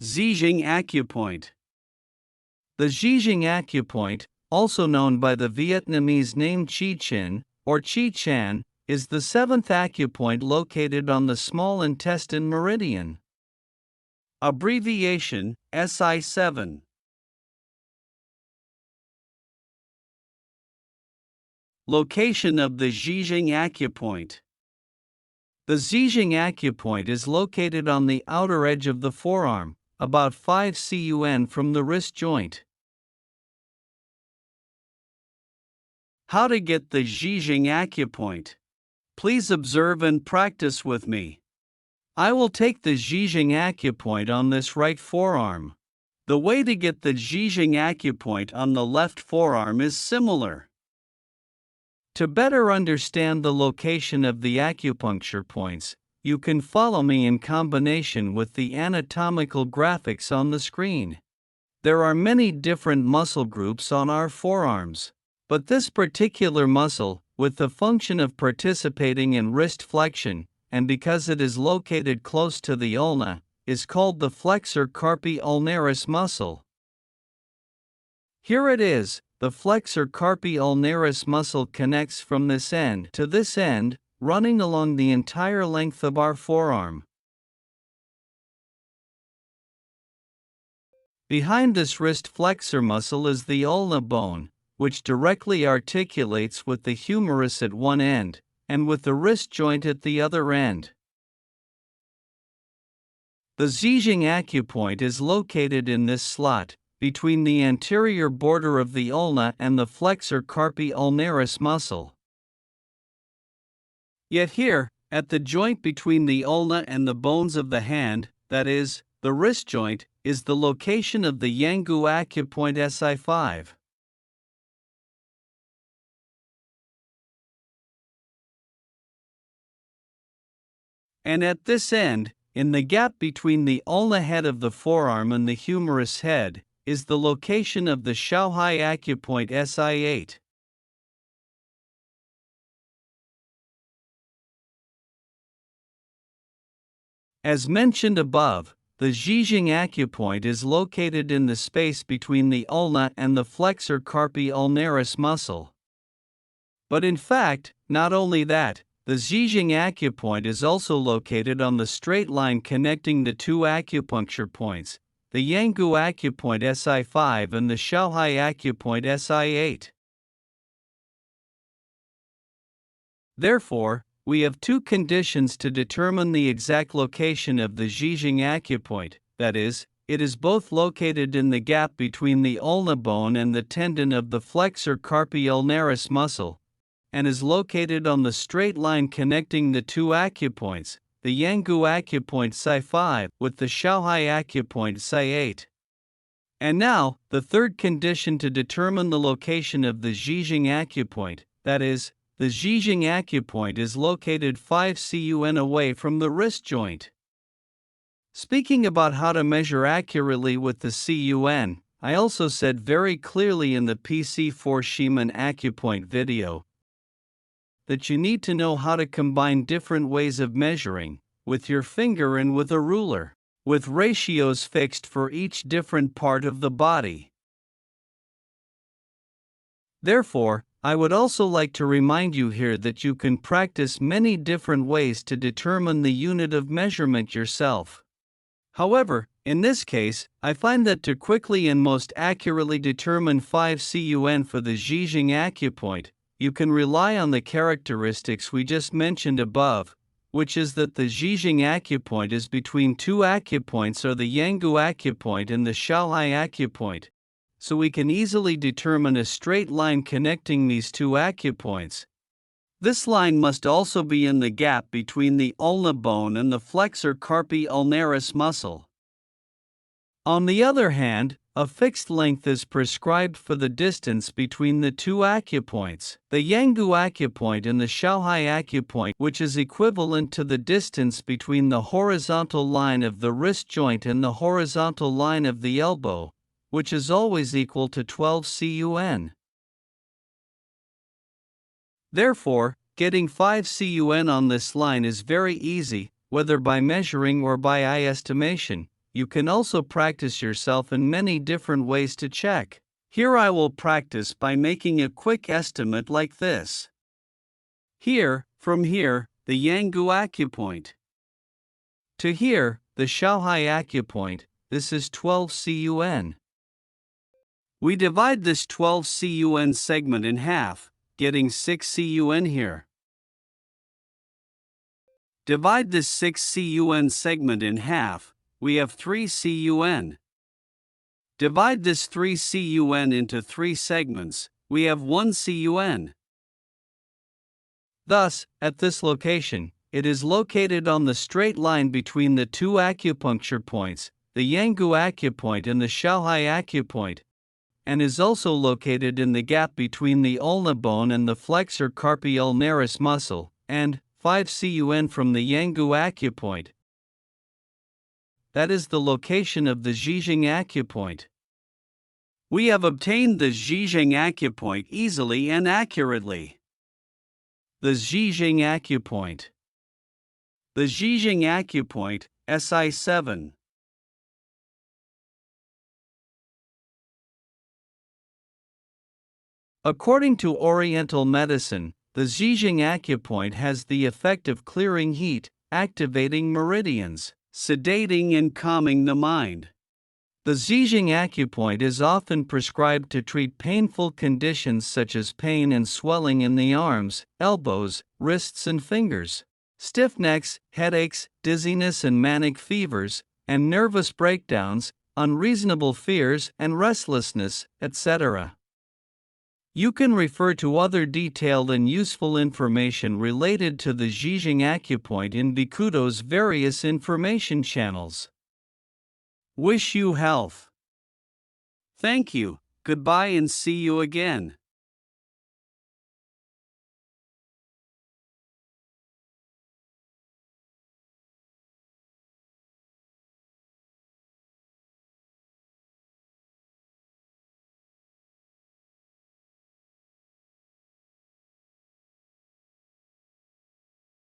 Zhizheng Acupoint. The Zhizheng Acupoint, also known by the Vietnamese name Chi Chin or Chi Chan, is the seventh acupoint located on the small intestine meridian. Abbreviation SI7. Location of the Zhizheng Acupoint. The Zhizheng Acupoint is located on the outer edge of the forearm, about 5 cun from the wrist joint. How to get the Zhizheng Acupoint? Please observe and practice with me. I will take the Zhizheng Acupoint on this right forearm. The way to get the Zhizheng Acupoint on the left forearm is similar. To better understand the location of the acupuncture points, you can follow me in combination with the anatomical graphics on the screen. There are many different muscle groups on our forearms, but this particular muscle, with the function of participating in wrist flexion, and because it is located close to the ulna, is called the flexor carpi ulnaris muscle. Here it is. The flexor carpi ulnaris muscle connects from this end to this end, running along the entire length of our forearm. Behind this wrist flexor muscle is the ulna bone, which directly articulates with the humerus at one end, and with the wrist joint at the other end. The Zhizheng Acupoint is located in this slot, between the anterior border of the ulna and the flexor carpi ulnaris muscle. Yet here, at the joint between the ulna and the bones of the hand, that is, the wrist joint, is the location of the Yangu Acupoint SI5. And at this end, in the gap between the ulna head of the forearm and the humerus head, is the location of the Shanghai Acupoint SI8. As mentioned above, the Zhizheng Acupoint is located in the space between the ulna and the flexor carpi ulnaris muscle. But in fact, not only that, the Zhizheng Acupoint is also located on the straight line connecting the two acupuncture points, the Yangu Acupoint SI5 and the Shanghai Acupoint SI8. Therefore, we have two conditions to determine the exact location of the Zhizheng Acupoint, that is, it is both located in the gap between the ulna bone and the tendon of the flexor carpi ulnaris muscle, and is located on the straight line connecting the two acupoints, the Yangu Acupoint SI5 with the Shanghai Acupoint SI8. And now, the third condition to determine the location of the Zhizheng Acupoint, that is, the Zhizheng Acupoint is located 5 cun away from the wrist joint. Speaking about how to measure accurately with the cun, I also said very clearly in the PC4 Shiman Acupoint video that you need to know how to combine different ways of measuring, with your finger and with a ruler, with ratios fixed for each different part of the body. Therefore, I would also like to remind you here that you can practice many different ways to determine the unit of measurement yourself. However, in this case, I find that to quickly and most accurately determine 5 cun for the Zhizheng Acupoint, you can rely on the characteristics we just mentioned above, which is that the Zhizheng Acupoint is between two acupoints or the Yangu Acupoint and the Shanghai Acupoint, so we can easily determine a straight line connecting these two acupoints. This line must also be in the gap between the ulna bone and the flexor carpi ulnaris muscle. On the other hand, a fixed length is prescribed for the distance between the two acupoints, the Yangu Acupoint and the Shanghai Acupoint, which is equivalent to the distance between the horizontal line of the wrist joint and the horizontal line of the elbow, which is always equal to 12 cun. Therefore, getting 5 cun on this line is very easy, whether by measuring or by eye estimation. you can also practice yourself in many different ways to check. Here I will practice by making a quick estimate like this. Here, from here, the Yanggu Acupoint. To here, the Shanghai Acupoint, this is 12 CUN. We divide this 12 CUN segment in half, getting 6 CUN here. Divide this 6 CUN segment in half, we have 3 CUN. Divide this 3 CUN into 3 segments, we have 1 CUN. Thus, at this location, it is located on the straight line between the two acupuncture points, the Yanggu Acupoint and the Shanghai Acupoint, and is also located in the gap between the ulna bone and the flexor carpi ulnaris muscle, and 5 CUN from the Yanggu Acupoint. That is the location of the Zhizheng Acupoint. We have obtained the Zhizheng Acupoint easily and accurately. The Zhizheng Acupoint. The Zhizheng Acupoint, SI7. According to Oriental medicine, the Zhizheng Acupoint has the effect of clearing heat, activating meridians, sedating and calming the mind. The Zhizheng Acupoint is often prescribed to treat painful conditions such as pain and swelling in the arms, elbows, wrists and fingers, stiff necks, headaches, dizziness and manic fevers, and nervous breakdowns, unreasonable fears and restlessness, etc. You can refer to other detailed and useful information related to the Zhizheng Acupoint in VIKUDO's various information channels. Wish you health. Thank you, goodbye and see you again.